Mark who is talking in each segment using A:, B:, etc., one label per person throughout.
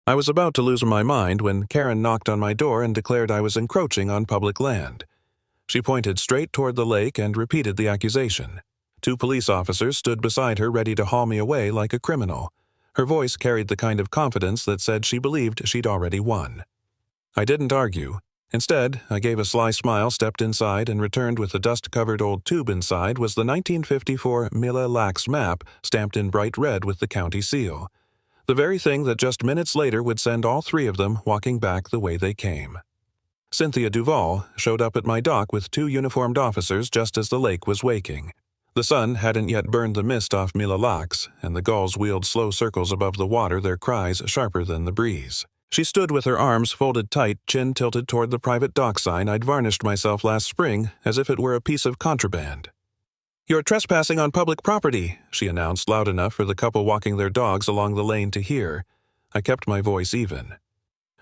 A: I was about to lose my mind when Karen knocked on my door and declared I was encroaching on public land. She pointed straight toward the lake and repeated the accusation. 2 police officers stood beside her ready to haul me away like a criminal. Her voice carried the kind of confidence that said she believed she'd already won. I didn't argue. Instead, I gave a sly smile, stepped inside, and returned with the dust-covered old tube inside was the 1954 Mille Lacs map stamped in bright red with the county seal. The very thing that just minutes later would send all 3 of them walking back the way they came. Cynthia Duval showed up at my dock with 2 uniformed officers just as the lake was waking. The sun hadn't yet burned the mist off Mille Lacs, and the gulls wheeled slow circles above the water, their cries sharper than the breeze. She stood with her arms folded tight, chin tilted toward the private dock sign I'd varnished myself last spring as if it were a piece of contraband. "You're trespassing on public property," she announced loud enough for the couple walking their dogs along the lane to hear. I kept my voice even.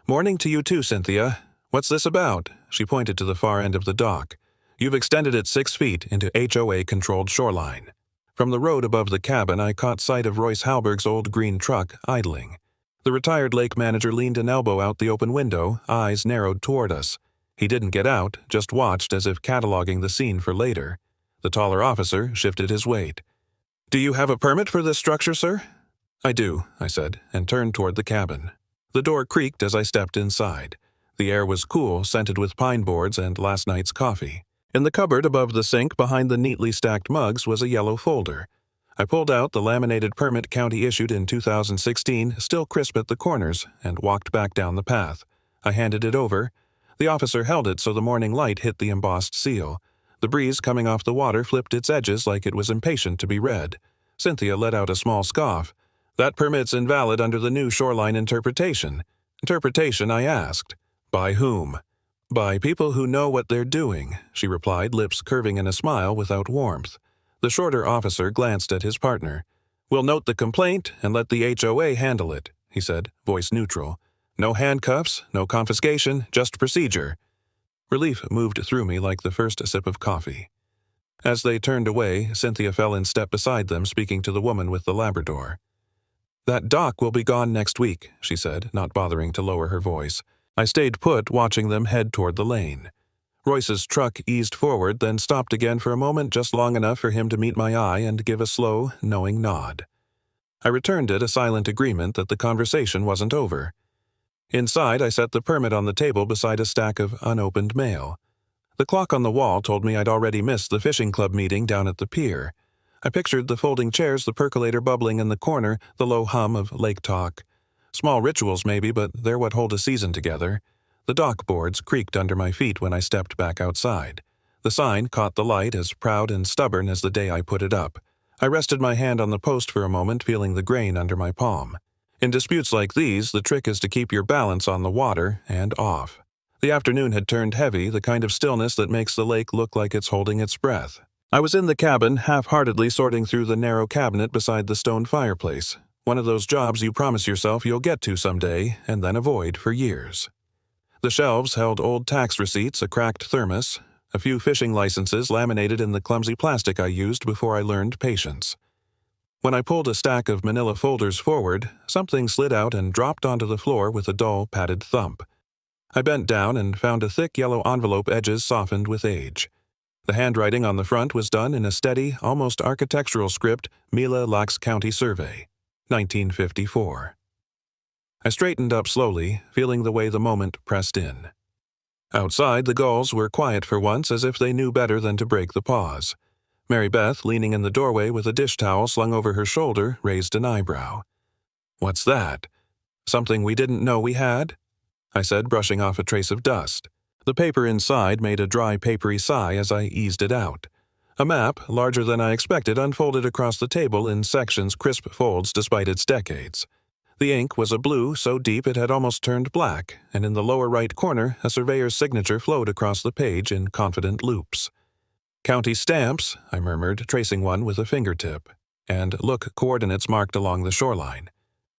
A: "Morning to you too, Cynthia. What's this about?" She pointed to the far end of the dock. "You've extended it 6 feet into HOA-controlled shoreline." From the road above the cabin, I caught sight of Royce Halberg's old green truck idling. The retired lake manager leaned an elbow out the open window, eyes narrowed toward us. He didn't get out, just watched as if cataloging the scene for later. The taller officer shifted his weight. "Do you have a permit for this structure, sir?" "I do," I said, and turned toward the cabin. The door creaked as I stepped inside. The air was cool, scented with pine boards and last night's coffee. In the cupboard above the sink behind the neatly stacked mugs was a yellow folder. I pulled out the laminated permit County issued in 2016, still crisp at the corners, and walked back down the path. I handed it over. The officer held it so the morning light hit the embossed seal. The breeze coming off the water flipped its edges like it was impatient to be read. Cynthia let out a small scoff. "That permit's invalid under the new shoreline interpretation." "Interpretation?" I asked. "By whom?" "By people who know what they're doing," she replied, lips curving in a smile without warmth. The shorter officer glanced at his partner. "We'll note the complaint and let the HOA handle it," he said, voice neutral. "No handcuffs, no confiscation, just procedure." Relief moved through me like the first sip of coffee. As they turned away, Cynthia fell in step beside them, speaking to the woman with the Labrador. "That dock will be gone next week," she said, not bothering to lower her voice. I stayed put, watching them head toward the lane. Royce's truck eased forward, then stopped again for a moment, just long enough for him to meet my eye and give a slow, knowing nod. I returned it, a silent agreement that the conversation wasn't over. Inside, I set the permit on the table beside a stack of unopened mail. The clock on the wall told me I'd already missed the fishing club meeting down at the pier. I pictured the folding chairs, the percolator bubbling in the corner, the low hum of lake talk. Small rituals maybe, but they're what hold a season together. The dock boards creaked under my feet when I stepped back outside. The sign caught the light, as proud and stubborn as the day I put it up. I rested my hand on the post for a moment, feeling the grain under my palm. In disputes like these, the trick is to keep your balance on the water and off. The afternoon had turned heavy, the kind of stillness that makes the lake look like it's holding its breath. I was in the cabin, half-heartedly sorting through the narrow cabinet beside the stone fireplace. One of those jobs you promise yourself you'll get to someday, and then avoid for years. The shelves held old tax receipts, a cracked thermos, a few fishing licenses laminated in the clumsy plastic I used before I learned patience. When I pulled a stack of manila folders forward, something slid out and dropped onto the floor with a dull, padded thump. I bent down and found a thick yellow envelope, edges softened with age. The handwriting on the front was done in a steady, almost architectural script, Mille Lacs County Survey, 1954. I straightened up slowly, feeling the way the moment pressed in. Outside, the gulls were quiet for once, as if they knew better than to break the pause. Mary Beth, leaning in the doorway with a dish towel slung over her shoulder, raised an eyebrow. "What's that? Something we didn't know we had?" I said, brushing off a trace of dust. The paper inside made a dry, papery sigh as I eased it out. A map, larger than I expected, unfolded across the table in sections, crisp folds despite its decades. The ink was a blue so deep it had almost turned black, and in the lower right corner, a surveyor's signature flowed across the page in confident loops. "County stamps," I murmured, tracing one with a fingertip. "And look, coordinates marked along the shoreline."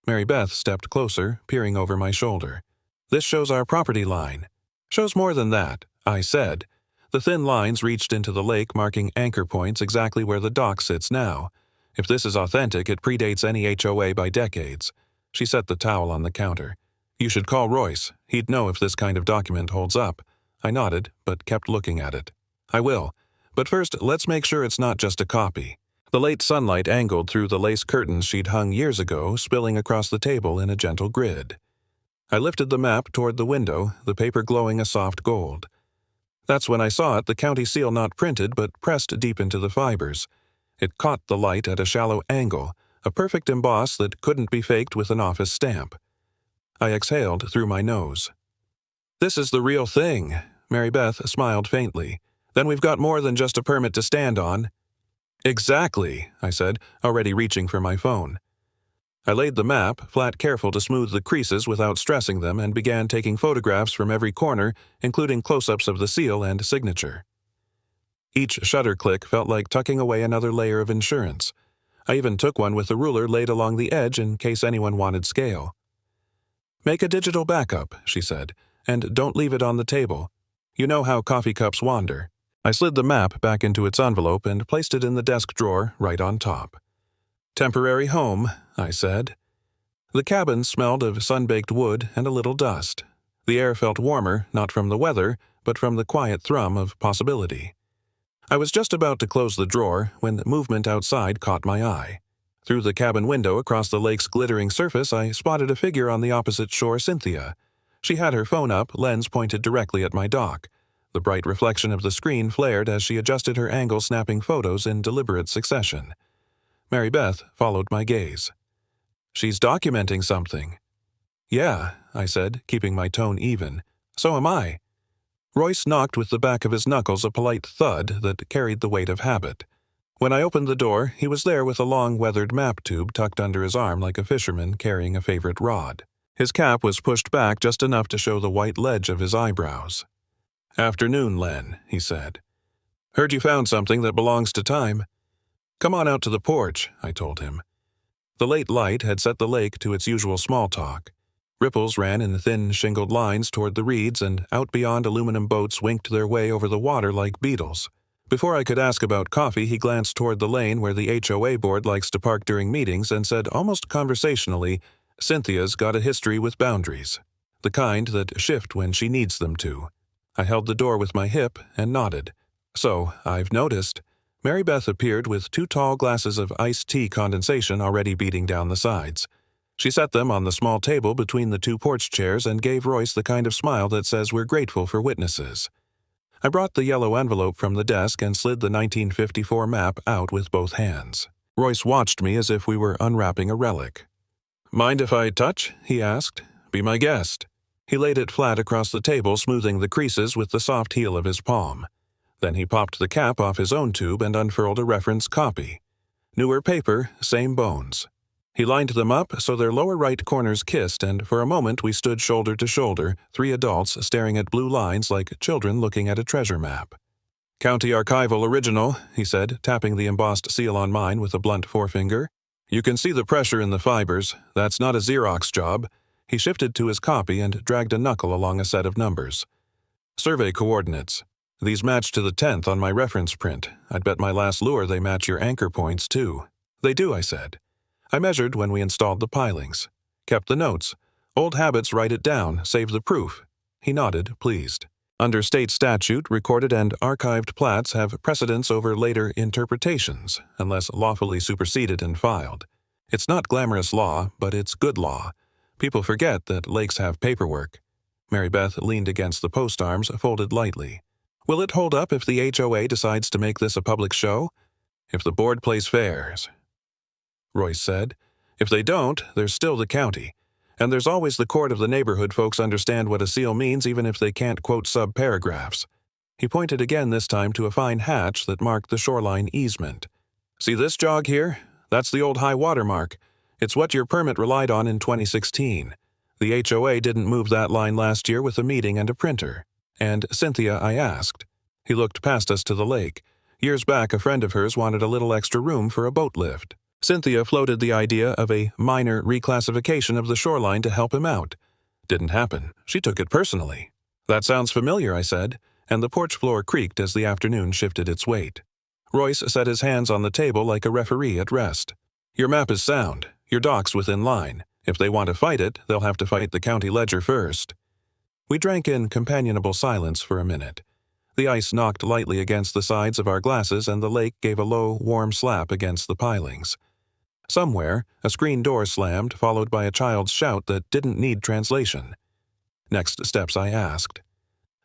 A: Mary Beth stepped closer, peering over my shoulder. "This shows our property line." "Shows more than that," I said. The thin lines reached into the lake, marking anchor points exactly where the dock sits now. If this is authentic, it predates any HOA by decades. She set the towel on the counter. You should call Royce. He'd know if this kind of document holds up. I nodded, but kept looking at it. I will. But first, let's make sure it's not just a copy. The late sunlight angled through the lace curtains she'd hung years ago, spilling across the table in a gentle grid. I lifted the map toward the window, the paper glowing a soft gold. That's when I saw it, the county seal not printed but pressed deep into the fibers. It caught the light at a shallow angle, a perfect emboss that couldn't be faked with an office stamp. I exhaled through my nose. This is the real thing, Mary Beth smiled faintly. Then we've got more than just a permit to stand on. Exactly, I said, already reaching for my phone. I laid the map, flat careful to smooth the creases without stressing them, and began taking photographs from every corner, including close-ups of the seal and signature. Each shutter click felt like tucking away another layer of insurance. I even took one with a ruler laid along the edge in case anyone wanted scale. Make a digital backup, she said, and don't leave it on the table. You know how coffee cups wander. I slid the map back into its envelope and placed it in the desk drawer right on top. Temporary home, I said. The cabin smelled of sun-baked wood and a little dust. The air felt warmer, not from the weather, but from the quiet thrum of possibility. I was just about to close the drawer when movement outside caught my eye. Through the cabin window across the lake's glittering surface, I spotted a figure on the opposite shore, Cynthia. She had her phone up, lens pointed directly at my dock. The bright reflection of the screen flared as she adjusted her angle, snapping photos in deliberate succession. Mary Beth followed my gaze. She's documenting something. Yeah, I said, keeping my tone even. So am I. Royce knocked with the back of his knuckles, a polite thud that carried the weight of habit. When I opened the door, he was there with a long weathered map tube tucked under his arm like a fisherman carrying a favorite rod. His cap was pushed back just enough to show the white ledge of his eyebrows. Afternoon, Len, he said. Heard you found something that belongs to time. Come on out to the porch, I told him. The late light had set the lake to its usual small talk. Ripples ran in thin, shingled lines toward the reeds, and out beyond aluminum boats winked their way over the water like beetles. Before I could ask about coffee, he glanced toward the lane where the HOA board likes to park during meetings and said almost conversationally, Cynthia's got a history with boundaries. The kind that shift when she needs them to. I held the door with my hip and nodded. So, I've noticed. Mary Beth appeared with 2 tall glasses of iced tea condensation already beating down the sides. She set them on the small table between the 2 porch chairs and gave Royce the kind of smile that says we're grateful for witnesses. I brought the yellow envelope from the desk and slid the 1954 map out with both hands. Royce watched me as if we were unwrapping a relic. Mind if I touch? He asked. Be my guest. He laid it flat across the table, smoothing the creases with the soft heel of his palm. Then he popped the cap off his own tube and unfurled a reference copy. Newer paper, same bones. He lined them up so their lower right corners kissed, and for a moment we stood shoulder to shoulder, 3 adults staring at blue lines like children looking at a treasure map. County Archival Original, he said, tapping the embossed seal on mine with a blunt forefinger. You can see the pressure in the fibers. That's not a Xerox job. He shifted to his copy and dragged a knuckle along a set of numbers. Survey coordinates. These match to the 10th on my reference print. I'd bet my last lure they match your anchor points, too. They do, I said. I measured when we installed the pilings. Kept the notes. Old habits write it down, save the proof. He nodded, pleased. Under state statute, recorded and archived plats have precedence over later interpretations, unless lawfully superseded and filed. It's not glamorous law, but it's good law. People forget that lakes have paperwork. Mary Beth leaned against the post arms, folded lightly. Will it hold up if the HOA decides to make this a public show? If the board plays fairs. Royce said. If they don't, there's still the county. And there's always the court of the neighborhood. Folks understand what a seal means even if they can't quote sub-paragraphs. He pointed again this time to a fine hatch that marked the shoreline easement. See this jog here? That's the old high water mark. It's what your permit relied on in 2016. The HOA didn't move that line last year with a meeting and a printer. And Cynthia, I asked. He looked past us to the lake. Years back, a friend of hers wanted a little extra room for a boat lift. Cynthia floated the idea of a minor reclassification of the shoreline to help him out. Didn't happen. She took it personally. That sounds familiar, I said, and the porch floor creaked as the afternoon shifted its weight. Royce set his hands on the table like a referee at rest. Your map is sound. Your dock's within line. If they want to fight it, they'll have to fight the county ledger first. We drank in companionable silence for a minute. The ice knocked lightly against the sides of our glasses and the lake gave a low, warm slap against the pilings. Somewhere, a screen door slammed, followed by a child's shout that didn't need translation. Next steps, I asked.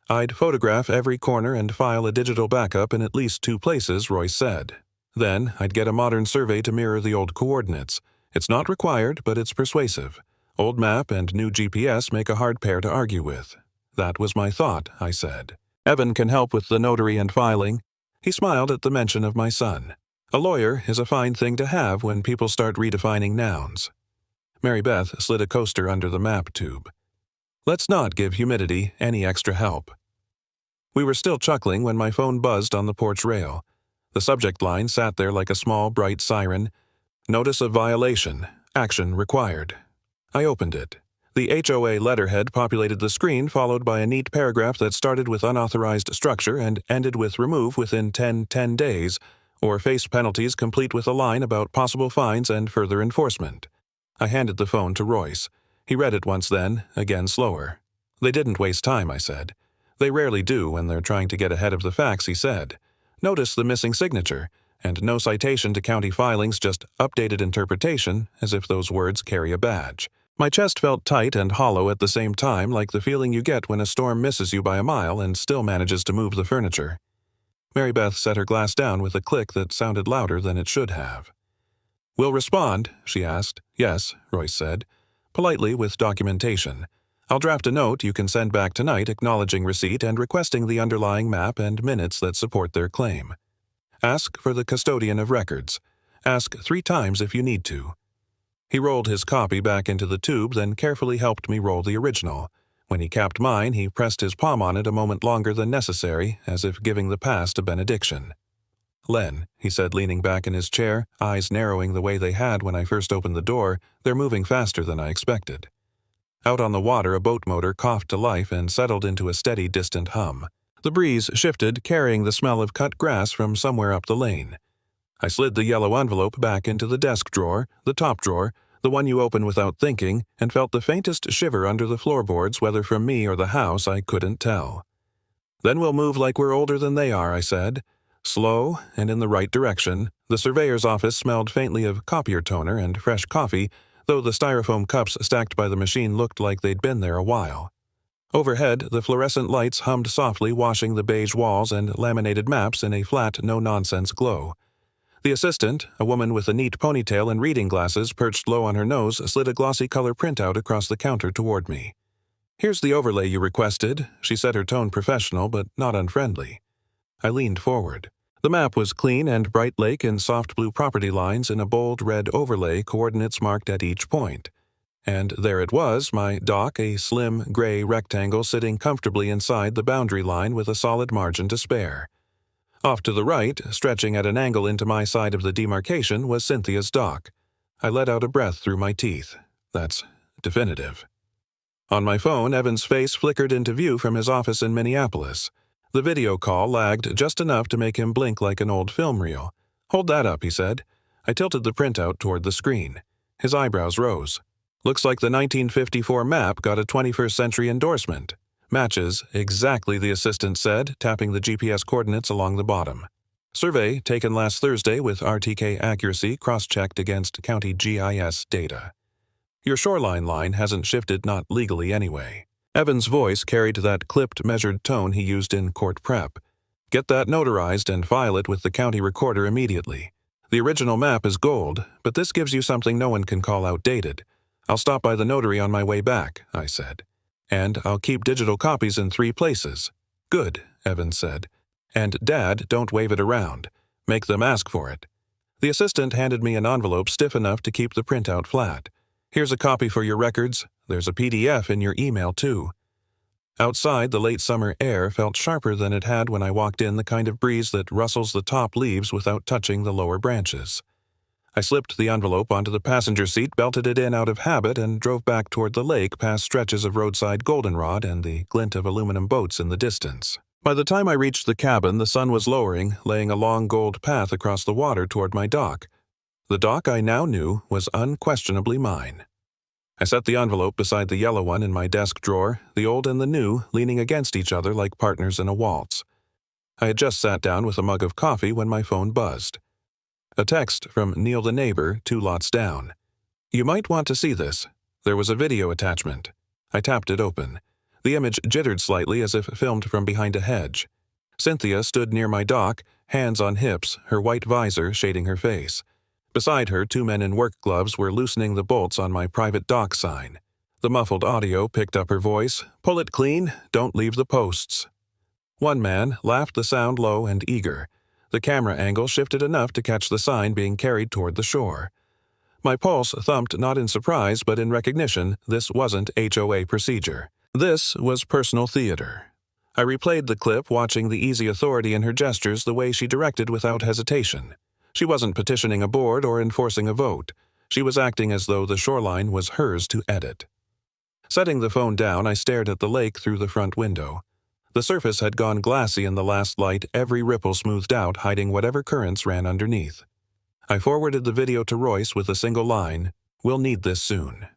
A: I'd photograph every corner and file a digital backup in at least 2 places, Royce said. Then, I'd get a modern survey to mirror the old coordinates. It's not required, but it's persuasive. Old map and new GPS make a hard pair to argue with. That was my thought, I said. Evan can help with the notary and filing. He smiled at the mention of my son. A lawyer is a fine thing to have when people start redefining nouns. Mary Beth slid a coaster under the map tube. Let's not give humidity any extra help. We were still chuckling when my phone buzzed on the porch rail. The subject line sat there like a small, bright siren. Notice of violation. Action required. I opened it. The HOA letterhead populated the screen, followed by a neat paragraph that started with unauthorized structure and ended with remove within 10 days, or face penalties complete with a line about possible fines and further enforcement. I handed the phone to Royce. He read it once then, again slower. They didn't waste time, I said. They rarely do when they're trying to get ahead of the facts, he said. Notice the missing signature, and no citation to county filings, just updated interpretation, as if those words carry a badge. My chest felt tight and hollow at the same time, like the feeling you get when a storm misses you by a mile and still manages to move the furniture. Mary Beth set her glass down with a click that sounded louder than it should have. "We'll respond," she asked. "Yes," Royce said, politely with documentation. "I'll draft a note you can send back tonight acknowledging receipt and requesting the underlying map and minutes that support their claim. Ask for the custodian of records. Ask 3 times if you need to." He rolled his copy back into the tube, then carefully helped me roll the original. When he capped mine, he pressed his palm on it a moment longer than necessary, as if giving the past a benediction. "Len," he said, leaning back in his chair, eyes narrowing the way they had when I first opened the door, "they're moving faster than I expected." Out on the water, a boat motor coughed to life and settled into a steady, distant hum. The breeze shifted, carrying the smell of cut grass from somewhere up the lane. I slid the yellow envelope back into the desk drawer, the top drawer, the one you open without thinking, and felt the faintest shiver under the floorboards, whether from me or the house, I couldn't tell. "Then we'll move like we're older than they are," I said. Slow and in the right direction. The surveyor's office smelled faintly of copier toner and fresh coffee, though the styrofoam cups stacked by the machine looked like they'd been there a while. Overhead, the fluorescent lights hummed softly, washing the beige walls and laminated maps in a flat, no-nonsense glow. The assistant, a woman with a neat ponytail and reading glasses perched low on her nose, slid a glossy color printout across the counter toward me. "Here's the overlay you requested," she said, her tone professional but not unfriendly. I leaned forward. The map was clean and bright lake in soft blue property lines in a bold red overlay, coordinates marked at each point. And there it was, my dock, a slim, gray rectangle sitting comfortably inside the boundary line with a solid margin to spare. Off to the right, stretching at an angle into my side of the demarcation, was Cynthia's dock. I let out a breath through my teeth. That's definitive. On my phone, Evan's face flickered into view from his office in Minneapolis. The video call lagged just enough to make him blink like an old film reel. "Hold that up," he said. I tilted the printout toward the screen. His eyebrows rose. "Looks like the 1954 map got a 21st century endorsement." "Matches exactly," the assistant said, tapping the GPS coordinates along the bottom. "Survey taken last Thursday with RTK accuracy cross-checked against county GIS data. Your shoreline line hasn't shifted, not legally anyway." Evan's voice carried that clipped, measured tone he used in court prep. "Get that notarized and file it with the county recorder immediately. The original map is gold, but this gives you something no one can call outdated. I'll stop by the notary on my way back," I said. "And I'll keep digital copies in 3 places." "Good," Evan said. "And Dad, don't wave it around. Make them ask for it." The assistant handed me an envelope stiff enough to keep the printout flat. "Here's a copy for your records. There's a PDF in your email, too." Outside, the late summer air felt sharper than it had when I walked in, the kind of breeze that rustles the top leaves without touching the lower branches. I slipped the envelope onto the passenger seat, belted it in out of habit, and drove back toward the lake past stretches of roadside goldenrod and the glint of aluminum boats in the distance. By the time I reached the cabin, the sun was lowering, laying a long gold path across the water toward my dock. The dock I now knew was unquestionably mine. I set the envelope beside the yellow one in my desk drawer, the old and the new leaning against each other like partners in a waltz. I had just sat down with a mug of coffee when my phone buzzed. A text from Neil the neighbor, 2 lots down. "You might want to see this. There was a video attachment." I tapped it open. The image jittered slightly as if filmed from behind a hedge. Cynthia stood near my dock, hands on hips, her white visor shading her face. Beside her, 2 men in work gloves were loosening the bolts on my private dock sign. The muffled audio picked up her voice, "Pull it clean, don't leave the posts." One man laughed, the sound low and eager. The camera angle shifted enough to catch the sign being carried toward the shore. My pulse thumped not in surprise but in recognition. This wasn't HOA procedure. This was personal theater. I replayed the clip, watching the easy authority in her gestures, the way she directed without hesitation. She wasn't petitioning a board or enforcing a vote. She was acting as though the shoreline was hers to edit. Setting the phone down, I stared at the lake through the front window. The surface had gone glassy in the last light, every ripple smoothed out, hiding whatever currents ran underneath. I forwarded the video to Royce with a single line, "We'll need this soon."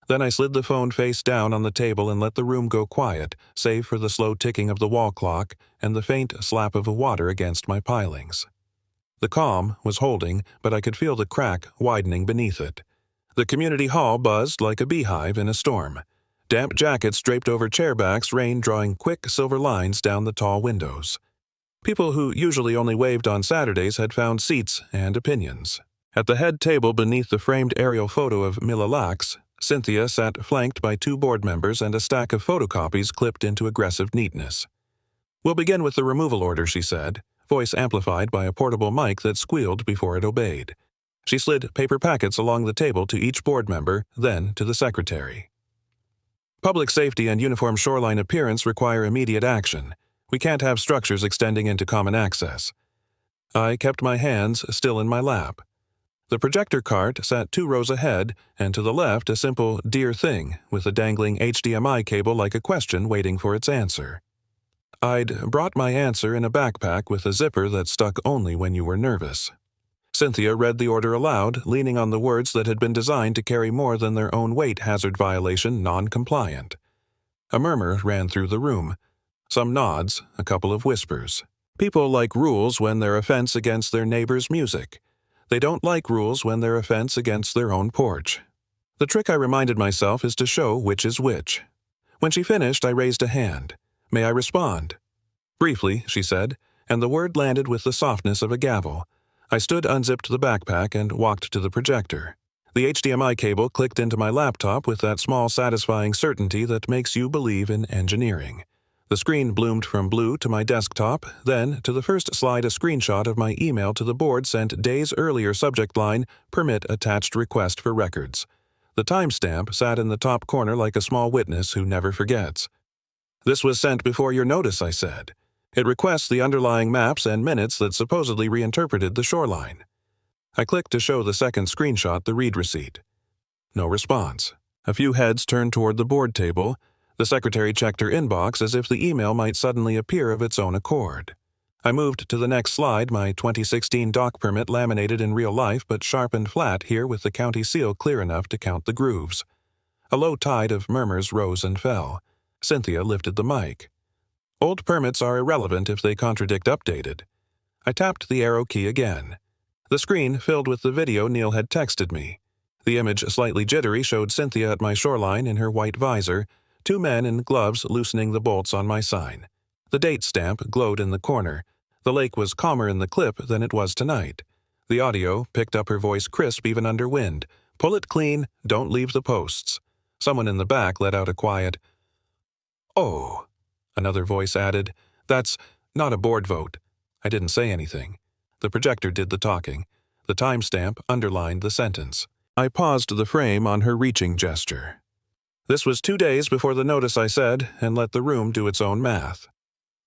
A: Then I slid the phone face down on the table and let the room go quiet, save for the slow ticking of the wall clock and the faint slap of water against my pilings. The calm was holding, but I could feel the crack widening beneath it. The community hall buzzed like a beehive in a storm. Damp jackets draped over chairbacks, rain drawing quick silver lines down the tall windows. People who usually only waved on Saturdays had found seats and opinions. At the head table beneath the framed aerial photo of Mila Lax, Cynthia sat flanked by 2 board members and a stack of photocopies clipped into aggressive neatness. "We'll begin with the removal order," she said, voice amplified by a portable mic that squealed before it obeyed. She slid paper packets along the table to each board member, then to the secretary. "Public safety and uniform shoreline appearance require immediate action. We can't have structures extending into common access." I kept my hands still in my lap. The projector cart sat 2 rows ahead, and to the left a simple "dear thing" with a dangling HDMI cable like a question waiting for its answer. I'd brought my answer in a backpack with a zipper that stuck only when you were nervous. Cynthia read the order aloud, leaning on the words that had been designed to carry more than their own weight: hazard violation, non-compliant. A murmur ran through the room. Some nods, a couple of whispers. People like rules when they're offense against their neighbor's music. They don't like rules when they're offense against their own porch. The trick, I reminded myself, is to show which is which. When she finished, I raised a hand. "May I respond?" "Briefly," she said, and the word landed with the softness of a gavel. I stood, unzipped the backpack, and walked to the projector. The HDMI cable clicked into my laptop with that small, satisfying certainty that makes you believe in engineering. The screen bloomed from blue to my desktop, then, to the first slide, a screenshot of my email to the board sent days earlier, subject line, "Permit attached request for records." The timestamp sat in the top corner like a small witness who never forgets. "This was sent before your notice," I said. "It requests the underlying maps and minutes that supposedly reinterpreted the shoreline." I clicked to show the second screenshot, the read receipt. No response. A few heads turned toward the board table. The secretary checked her inbox as if the email might suddenly appear of its own accord. I moved to the next slide, my 2016 dock permit laminated in real life but sharpened flat here with the county seal clear enough to count the grooves. A low tide of murmurs rose and fell. Cynthia lifted the mic. "Old permits are irrelevant if they contradict updated." I tapped the arrow key again. The screen filled with the video Neil had texted me. The image, slightly jittery, showed Cynthia at my shoreline in her white visor, 2 men in gloves loosening the bolts on my sign. The date stamp glowed in the corner. The lake was calmer in the clip than it was tonight. The audio picked up her voice crisp even under wind. "Pull it clean, don't leave the posts." Someone in the back let out a quiet, "Oh." Another voice added, "That's not a board vote." I didn't say anything. The projector did the talking. The timestamp underlined the sentence. I paused the frame on her reaching gesture. "This was 2 days before the notice," I said, and let the room do its own math.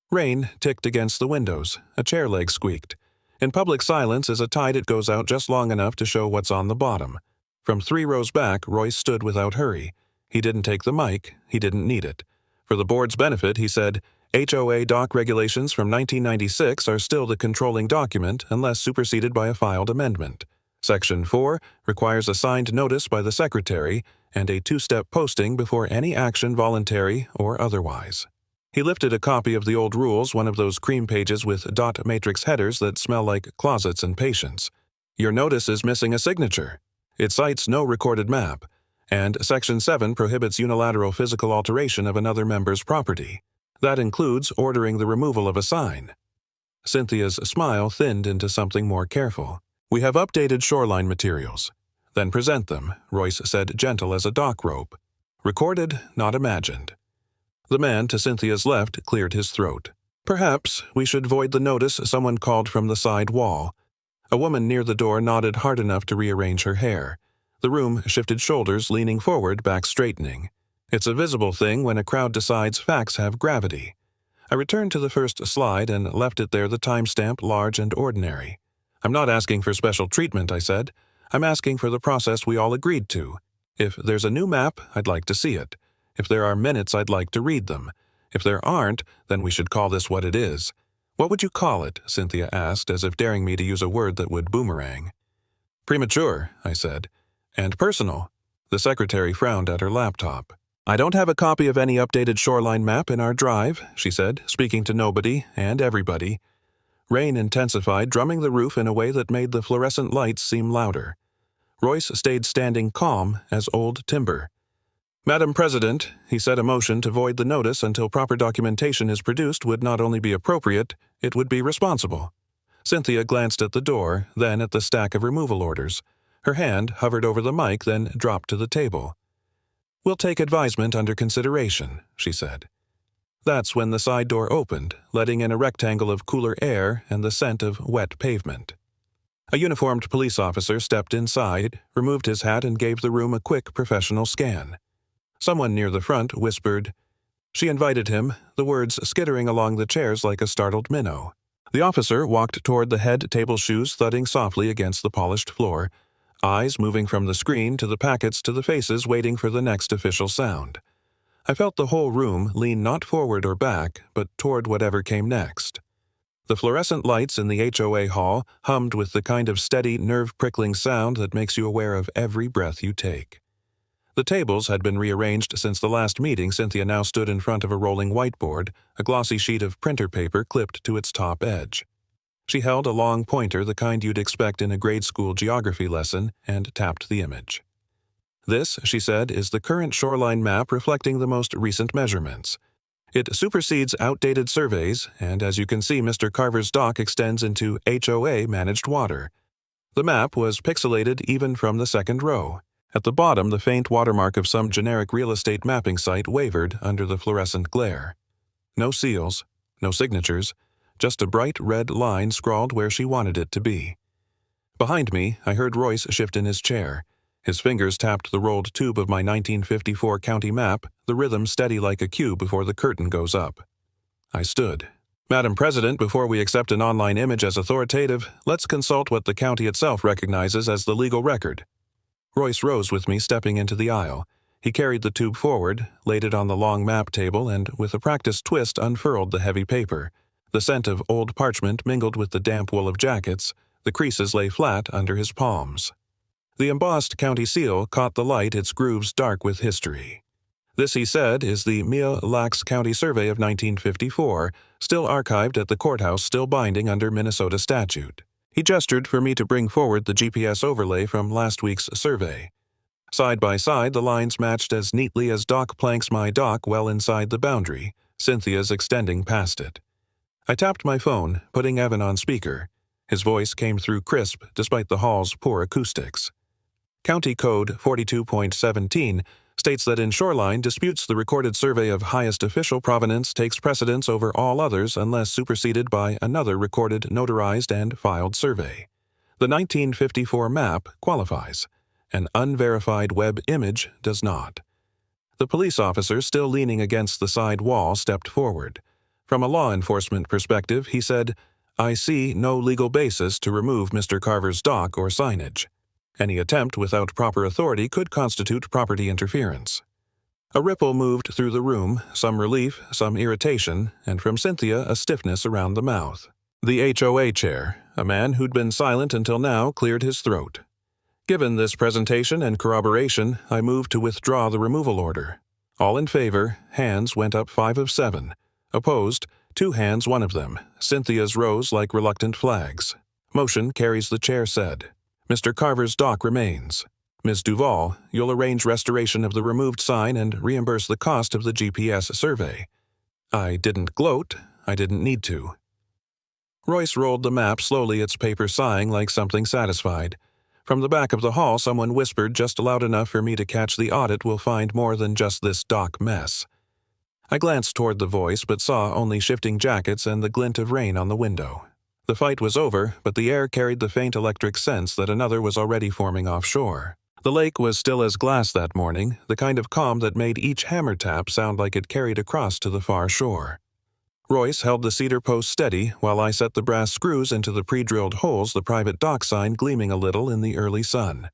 A: Rain ticked against the windows. A chair leg squeaked. In public silence is a tide, it goes out just long enough to show what's on the bottom. From 3 rows back, Royce stood without hurry. He didn't take the mic. He didn't need it. For the board's benefit, he said, "HOA dock regulations from 1996 are still the controlling document unless superseded by a filed amendment." Section 4 requires a signed notice by the secretary and a two-step posting before any action, voluntary or otherwise. He lifted a copy of the old rules, one of those cream pages with dot matrix headers that smell like closets and patience. Your notice is missing a signature. It cites no recorded map, and Section 7 prohibits unilateral physical alteration of another member's property. That includes ordering the removal of a sign. Cynthia's smile thinned into something more careful. We have updated shoreline materials. Then present them, Royce said, gentle as a dock rope. Recorded, not imagined. The man to Cynthia's left cleared his throat. Perhaps we should void the notice, someone called from the side wall. A woman near the door nodded hard enough to rearrange her hair. The room shifted shoulders, leaning forward, back straightening. It's a visible thing when a crowd decides facts have gravity. I returned to the first slide and left it there, the timestamp large and ordinary. I'm not asking for special treatment, I said. I'm asking for the process we all agreed to. If there's a new map, I'd like to see it. If there are minutes, I'd like to read them. If there aren't, then we should call this what it is. What would you call it? Cynthia asked, as if daring me to use a word that would boomerang. Premature, I said. And personal. The secretary frowned at her laptop. I don't have a copy of any updated shoreline map in our drive, she said, speaking to nobody and everybody. Rain intensified, drumming the roof in a way that made the fluorescent lights seem louder. Royce stayed standing calm as old timber. Madam President, he said, a motion to void the notice until proper documentation is produced would not only be appropriate, it would be responsible. Cynthia glanced at the door, then at the stack of removal orders. Her hand hovered over the mic, then dropped to the table. We'll take advisement under consideration, she said. That's when the side door opened, letting in a rectangle of cooler air and the scent of wet pavement. A uniformed police officer stepped inside, removed his hat, and gave the room a quick professional scan. Someone near the front whispered. She invited him, the words skittering along the chairs like a startled minnow. The officer walked toward the head table shoes thudding softly against the polished floor, eyes moving from the screen to the packets to the faces waiting for the next official sound. I felt the whole room lean not forward or back, but toward whatever came next. The fluorescent lights in the HOA hall hummed with the kind of steady, nerve-prickling sound that makes you aware of every breath you take. The tables had been rearranged since the last meeting. Cynthia now stood in front of a rolling whiteboard, a glossy sheet of printer paper clipped to its top edge. She held a long pointer, the kind you'd expect in a grade school geography lesson, and tapped the image. This, she said, is the current shoreline map reflecting the most recent measurements. It supersedes outdated surveys, and as you can see, Mr. Carver's dock extends into HOA-managed water. The map was pixelated even from the second row. At the bottom, the faint watermark of some generic real estate mapping site wavered under the fluorescent glare. No seals, no signatures, just a bright red line scrawled where she wanted it to be. Behind me, I heard Royce shift in his chair. His fingers tapped the rolled tube of my 1954 county map, the rhythm steady like a cue before the curtain goes up. I stood. Madam President, before we accept an online image as authoritative, let's consult what the county itself recognizes as the legal record. Royce rose with me, stepping into the aisle. He carried the tube forward, laid it on the long map table, and with a practiced twist unfurled the heavy paper. The scent of old parchment mingled with the damp wool of jackets. The creases lay flat under his palms. The embossed county seal caught the light, its grooves dark with history. This, he said, is the Mille Lacs County Survey of 1954, still archived at the courthouse, still binding under Minnesota statute. He gestured for me to bring forward the GPS overlay from last week's survey. Side by side, the lines matched as neatly as dock planks my dock well inside the boundary, Cynthia's extending past it. I tapped my phone, putting Evan on speaker. His voice came through crisp, despite the hall's poor acoustics. County Code 42.17 states that in shoreline, disputes the recorded survey of highest official provenance takes precedence over all others unless superseded by another recorded, notarized, and filed survey. The 1954 map qualifies. An unverified web image does not. The police officer, still leaning against the side wall, stepped forward. From a law enforcement perspective, he said, I see no legal basis to remove Mr. Carver's dock or signage. Any attempt without proper authority could constitute property interference. A ripple moved through the room, some relief, some irritation, and from Cynthia a stiffness around the mouth. The HOA chair, a man who'd been silent until now, cleared his throat. Given this presentation and corroboration, I moved to withdraw the removal order. All in favor, hands went up 5 of 7. Opposed, 2 hands, 1 of them. Cynthia's rose like reluctant flags. Motion carries, the chair said. Mr. Carver's dock remains. Ms. Duval, you'll arrange restoration of the removed sign and reimburse the cost of the GPS survey. I didn't gloat. I didn't need to. Royce rolled the map slowly, its paper sighing like something satisfied. From the back of the hall, someone whispered just loud enough for me to catch, the audit will find more than just this dock mess. I glanced toward the voice, but saw only shifting jackets and the glint of rain on the window. The fight was over, but the air carried the faint electric sense that another was already forming offshore. The lake was still as glass that morning, the kind of calm that made each hammer tap sound like it carried across to the far shore. Royce held the cedar post steady while I set the brass screws into the pre-drilled holes, the private dock sign gleaming a little in the early sun.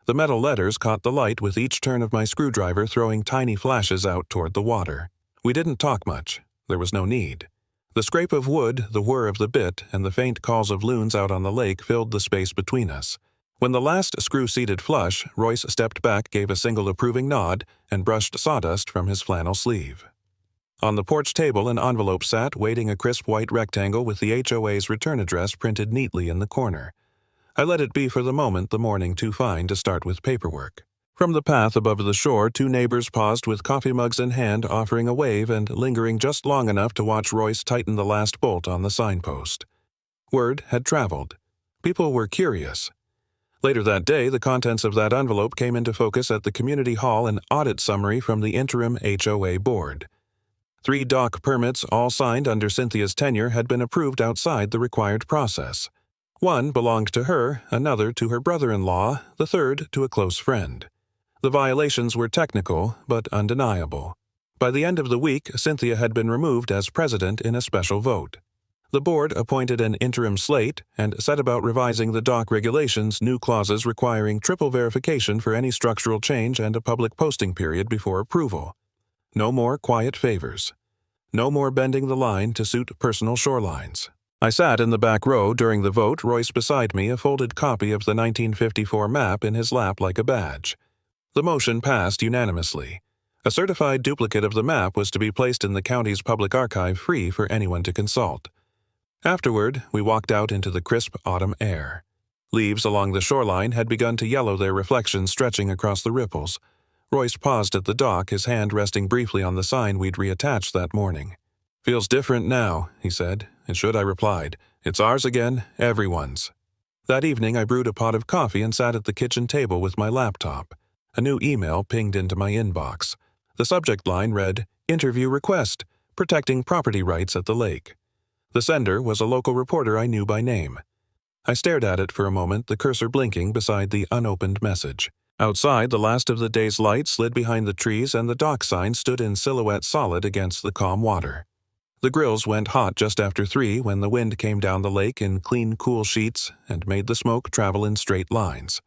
A: The metal letters caught the light with each turn of my screwdriver, throwing tiny flashes out toward the water. We didn't talk much. There was no need. The scrape of wood, the whir of the bit, and the faint calls of loons out on the lake filled the space between us. When the last screw seated flush, Royce stepped back, gave a single approving nod, and brushed sawdust from his flannel sleeve. On the porch table, an envelope sat, waiting, a crisp white rectangle with the HOA's return address printed neatly in the corner. I let it be for the moment, the morning too fine to start with paperwork. From the path above the shore, 2 neighbors paused with coffee mugs in hand, offering a wave and lingering just long enough to watch Royce tighten the last bolt on the signpost. Word had traveled. People were curious. Later that day, the contents of that envelope came into focus at the community hall, an audit summary from the interim HOA board. 3 dock permits, all signed under Cynthia's tenure, had been approved outside the required process. 1 belonged to her, another to her brother-in-law, the third to a close friend. The violations were technical, but undeniable. By the end of the week, Cynthia had been removed as president in a special vote. The board appointed an interim slate and set about revising the dock regulations, new clauses requiring triple verification for any structural change and a public posting period before approval. No more quiet favors. No more bending the line to suit personal shorelines. I sat in the back row during the vote, Royce beside me, a folded copy of the 1954 map in his lap like a badge. The motion passed unanimously. A certified duplicate of the map was to be placed in the county's public archive, free for anyone to consult. Afterward, we walked out into the crisp autumn air. Leaves along the shoreline had begun to yellow, their reflections stretching across the ripples. Royce paused at the dock, his hand resting briefly on the sign we'd reattached that morning. "Feels different now," he said. "It should," I replied. "It's ours again, everyone's." That evening I brewed a pot of coffee and sat at the kitchen table with my laptop. A new email pinged into my inbox. The subject line read, "Interview request, protecting property rights at the lake." The sender was a local reporter I knew by name. I stared at it for a moment, the cursor blinking beside the unopened message. Outside, the last of the day's light slid behind the trees and the dock sign stood in silhouette solid against the calm water. The grills went hot just after 3 when the wind came down the lake in clean, cool sheets and made the smoke travel in straight lines.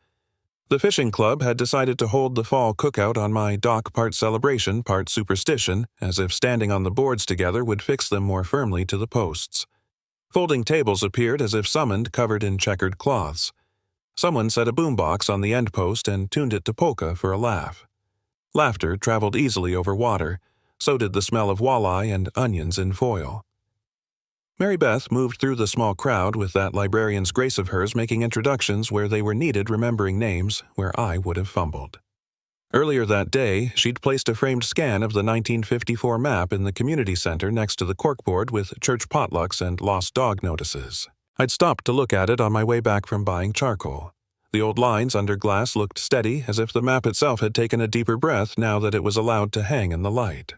A: The fishing club had decided to hold the fall cookout on my dock, part celebration, part superstition, as if standing on the boards together would fix them more firmly to the posts. Folding tables appeared as if summoned, covered in checkered cloths. Someone set a boombox on the end post and tuned it to polka for a laugh. Laughter traveled easily over water, so did the smell of walleye and onions in foil. Mary Beth moved through the small crowd with that librarian's grace of hers, making introductions where they were needed, remembering names where I would have fumbled. Earlier that day, she'd placed a framed scan of the 1954 map in the community center next to the corkboard with church potlucks and lost dog notices. I'd stopped to look at it on my way back from buying charcoal. The old lines under glass looked steady, as if the map itself had taken a deeper breath now that it was allowed to hang in the light.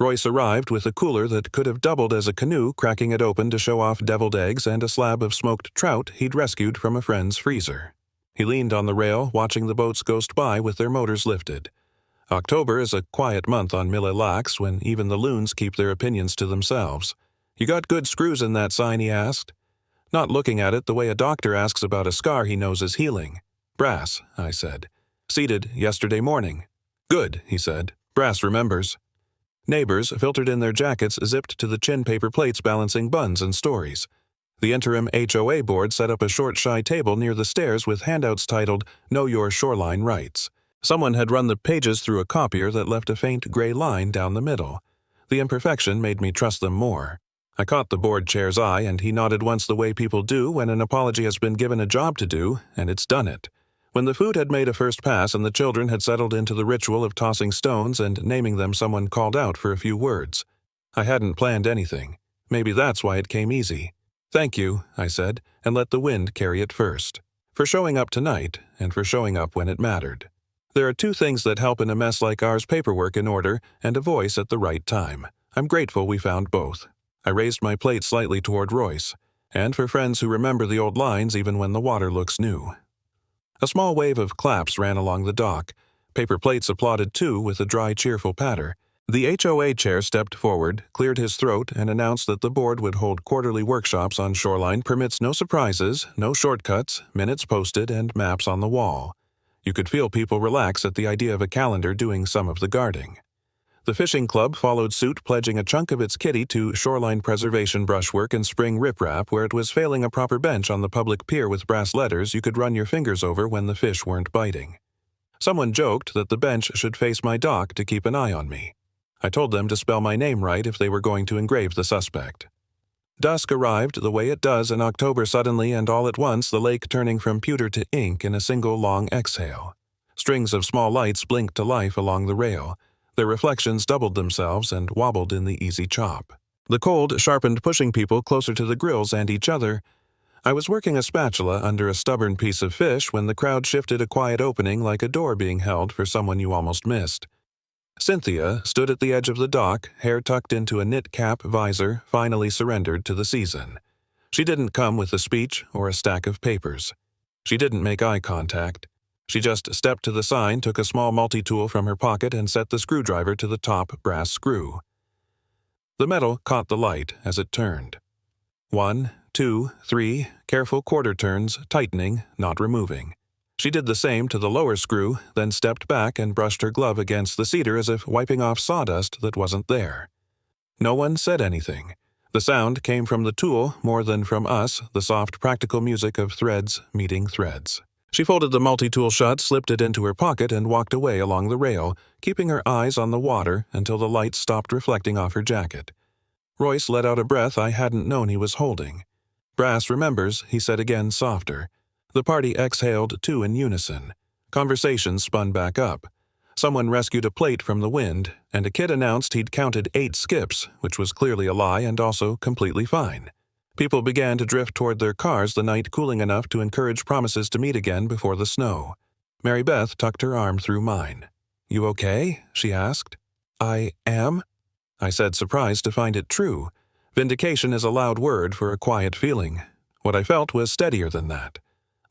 A: Royce arrived with a cooler that could have doubled as a canoe, cracking it open to show off deviled eggs and a slab of smoked trout he'd rescued from a friend's freezer. He leaned on the rail, watching the boats ghost by with their motors lifted. October is a quiet month on Mille Lacs, when even the loons keep their opinions to themselves. "You got good screws in that sign?" he asked. Not looking at it the way a doctor asks about a scar he knows is healing. "Brass," I said. "Seated yesterday morning." "Good," he said. "Brass remembers." Neighbors filtered in their jackets zipped to the chin paper plates balancing buns and stories. The interim HOA board set up a short, shy table near the stairs with handouts titled, "Know Your Shoreline Rights." Someone had run the pages through a copier that left a faint gray line down the middle. The imperfection made me trust them more. I caught the board chair's eye, and he nodded once the way people do when an apology has been given a job to do, and it's done it. When the food had made a first pass and the children had settled into the ritual of tossing stones and naming them, someone called out for a few words. I hadn't planned anything. Maybe that's why it came easy. "Thank you," I said, and let the wind carry it first. For showing up tonight, and for showing up when it mattered. There are two things that help in a mess like ours: paperwork in order and a voice at the right time. I'm grateful we found both. I raised my plate slightly toward Royce, and for friends who remember the old lines even when the water looks new. A small wave of claps ran along the dock. Paper plates applauded too, with a dry, cheerful patter. The HOA chair stepped forward, cleared his throat, and announced that the board would hold quarterly workshops on shoreline permits, no surprises, no shortcuts, minutes posted, and maps on the wall. You could feel people relax at the idea of a calendar doing some of the guarding. The fishing club followed suit, pledging a chunk of its kitty to shoreline preservation brushwork and spring riprap where it was failing a proper bench on the public pier with brass letters you could run your fingers over when the fish weren't biting. Someone joked that the bench should face my dock to keep an eye on me. I told them to spell my name right if they were going to engrave the suspect. Dusk arrived the way it does in October suddenly, and all at once the lake turning from pewter to ink in a single long exhale. Strings of small lights blinked to life along the rail. Their reflections doubled themselves and wobbled in the easy chop. The cold sharpened, pushing people closer to the grills and each other. I was working a spatula under a stubborn piece of fish when the crowd shifted a quiet opening like a door being held for someone you almost missed. Cynthia stood at the edge of the dock, hair tucked into a knit cap visor, finally surrendered to the season. She didn't come with a speech or a stack of papers. She didn't make eye contact. She just stepped to the sign, took a small multi-tool from her pocket, and set the screwdriver to the top brass screw. The metal caught the light as it turned. 1, 2, 3, careful quarter turns, tightening, not removing. She did the same to the lower screw, then stepped back and brushed her glove against the cedar as if wiping off sawdust that wasn't there. No one said anything. The sound came from the tool more than from us, the soft, practical music of threads meeting threads. She folded the multi-tool shut, slipped it into her pocket, and walked away along the rail, keeping her eyes on the water until the light stopped reflecting off her jacket. Royce let out a breath I hadn't known he was holding. "Brass remembers," he said again, softer. The party exhaled too in unison. Conversation spun back up. Someone rescued a plate from the wind, and a kid announced he'd counted 8 skips, which was clearly a lie and also completely fine. People began to drift toward their cars, the night cooling enough to encourage promises to meet again before the snow. Mary Beth tucked her arm through mine. "You okay?" she asked. "I am?" I said, surprised to find it true. Vindication is a loud word for a quiet feeling. What I felt was steadier than that.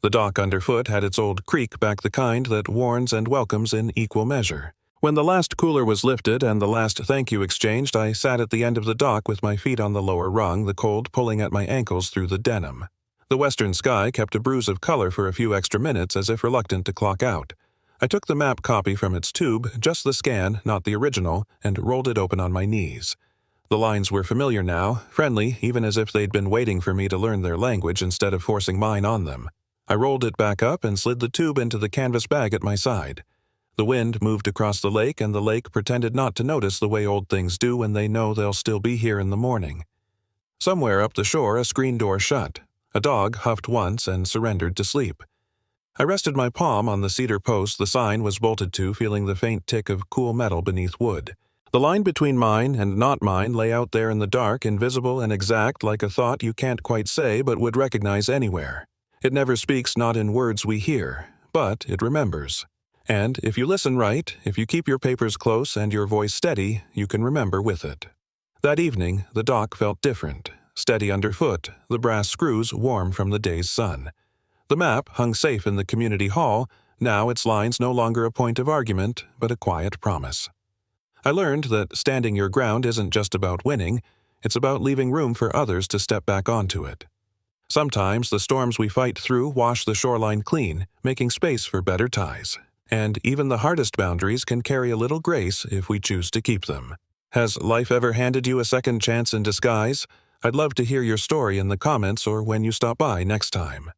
A: The dock underfoot had its old creak back, the kind that warns and welcomes in equal measure. When the last cooler was lifted and the last thank you exchanged, I sat at the end of the dock with my feet on the lower rung, the cold pulling at my ankles through the denim. The western sky kept a bruise of color for a few extra minutes, as if reluctant to clock out. I took the map copy from its tube, just the scan, not the original, and rolled it open on my knees. The lines were familiar now, friendly, even as if they'd been waiting for me to learn their language instead of forcing mine on them. I rolled it back up and slid the tube into the canvas bag at my side. The wind moved across the lake, and the lake pretended not to notice the way old things do when they know they'll still be here in the morning. Somewhere up the shore, a screen door shut. A dog huffed once and surrendered to sleep. I rested my palm on the cedar post the sign was bolted to, feeling the faint tick of cool metal beneath wood. The line between mine and not mine lay out there in the dark, invisible and exact, like a thought you can't quite say but would recognize anywhere. It never speaks, not in words we hear, but it remembers. And if you listen right, if you keep your papers close and your voice steady, you can remember with it. That evening, the dock felt different, steady underfoot, the brass screws warm from the day's sun. The map hung safe in the community hall, now its lines no longer a point of argument, but a quiet promise. I learned that standing your ground isn't just about winning, it's about leaving room for others to step back onto it. Sometimes the storms we fight through wash the shoreline clean, making space for better ties. And even the hardest boundaries can carry a little grace if we choose to keep them. Has life ever handed you a second chance in disguise? I'd love to hear your story in the comments or when you stop by next time.